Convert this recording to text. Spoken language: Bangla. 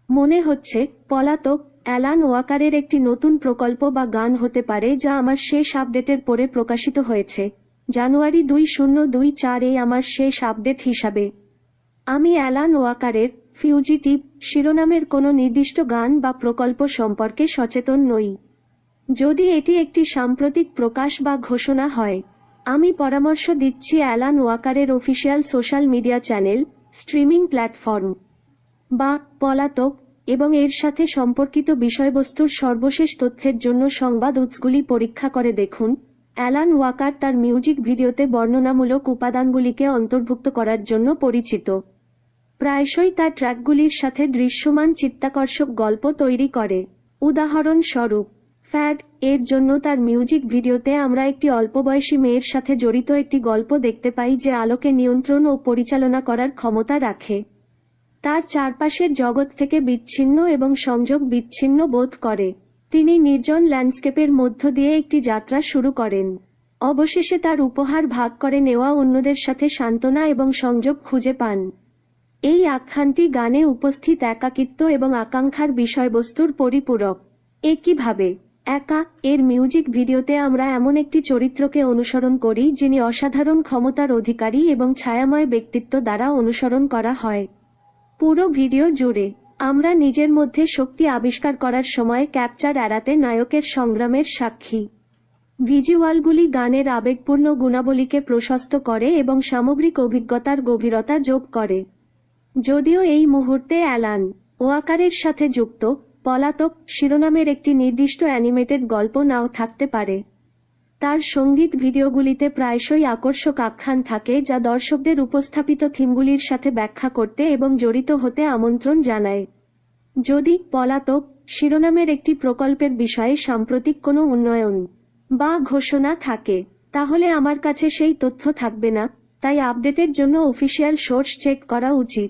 মনে হচ্ছে পলাতক অ্যালান ওয়াকারের একটি নতুন প্রকল্প বা গান হতে পারে যা আমার শেষ আপডেটের পরে প্রকাশিত হয়েছে। জানুয়ারি 2024 এই আমার শেষ আপডেট হিসাবে। আমি অ্যালান ওয়াকারের ফিউজিটিভ শিরোনামের কোনো নির্দিষ্ট গান বা প্রকল্প সম্পর্কে সচেতন নই। যদি এটি একটি সাম্প্রতিক প্রকাশ বা ঘোষণা হয়, আমি পরামর্শ দিচ্ছি অ্যালান ওয়াকারের official social media channel, streaming platform বা পলাতক এবং এর সাথে সম্পর্কিত বিষয়বস্তুর সর্বশেষ তথ্যের জন্য সংবাদ উৎসগুলি পরীক্ষা করে দেখুন। অ্যালান ওয়াকার তার মিউজিক ভিডিওতে বর্ণনামূলক উপাদানগুলিকে অন্তর্ভুক্ত করার জন্য পরিচিত। প্রায়শই তার ট্র্যাকগুলির সাথে দৃশ্যমান চিত্তাকর্ষক গল্প তৈরি করে। উদাহরণস্বরূপ, ফ্যাড এর জন্য তার মিউজিক ভিডিওতে আমরা একটি অল্পবয়সী মেয়ের সাথে জড়িত একটি গল্প দেখতে পাই যে আলোকে নিয়ন্ত্রণ ও পরিচালনা করার ক্ষমতা রাখে। তার চারপাশের জগৎ থেকে বিচ্ছিন্ন এবং সংযোগ বিচ্ছিন্ন বোধ করে। তিনি নির্জন ল্যান্ডস্কেপের মধ্য দিয়ে একটি যাত্রা শুরু করেন। অবশেষে তার উপহার ভাগ করে নেওয়া অন্যদের সাথে সান্ত্বনা এবং সংযোগ খুঁজে পান। এই আখ্যানটি গানে উপস্থিত একাকিত্ব এবং আকাঙ্ক্ষার বিষয়বস্তুর পরিপূরক। একইভাবে, একা এর মিউজিক ভিডিওতে আমরা এমন একটি চরিত্রকে অনুসরণ করি যিনি অসাধারণ ক্ষমতার অধিকারী এবং ছায়াময় ব্যক্তিত্ব দ্বারা অনুসরণ করা হয়। পুরো ভিডিও জুড়ে আমরা নিজের মধ্যে শক্তি আবিষ্কার করার সময় ক্যাপচার এড়াতে নায়কের সংগ্রামের সাক্ষী। ভিজুয়ালগুলি গানের আবেগপূর্ণ গুণাবলীকে প্রশস্ত করে এবং সামগ্রিক অভিজ্ঞতার গভীরতা যোগ করে। যদিও এই মুহূর্তে অ্যালান ওয়াকারের সাথে যুক্ত পলাতক শিরোনামের একটি নির্দিষ্ট অ্যানিমেটেড গল্প নাও থাকতে পারে, তার সঙ্গীত ভিডিওগুলিতে প্রায়শই আকর্ষক আখ্যান থাকে যা দর্শকদের উপস্থাপিত থিমগুলির সাথে ব্যাখ্যা করতে এবং জড়িত হতে আমন্ত্রণ জানায়। যদি পলাতক শিরোনামের একটি প্রকল্পের বিষয়ে সাম্প্রতিক কোনো উন্নয়ন বা ঘোষণা থাকে, তাহলে আমার কাছে সেই তথ্য থাকবে না, তাই আপডেটের জন্য অফিসিয়াল সোর্স চেক করা উচিত।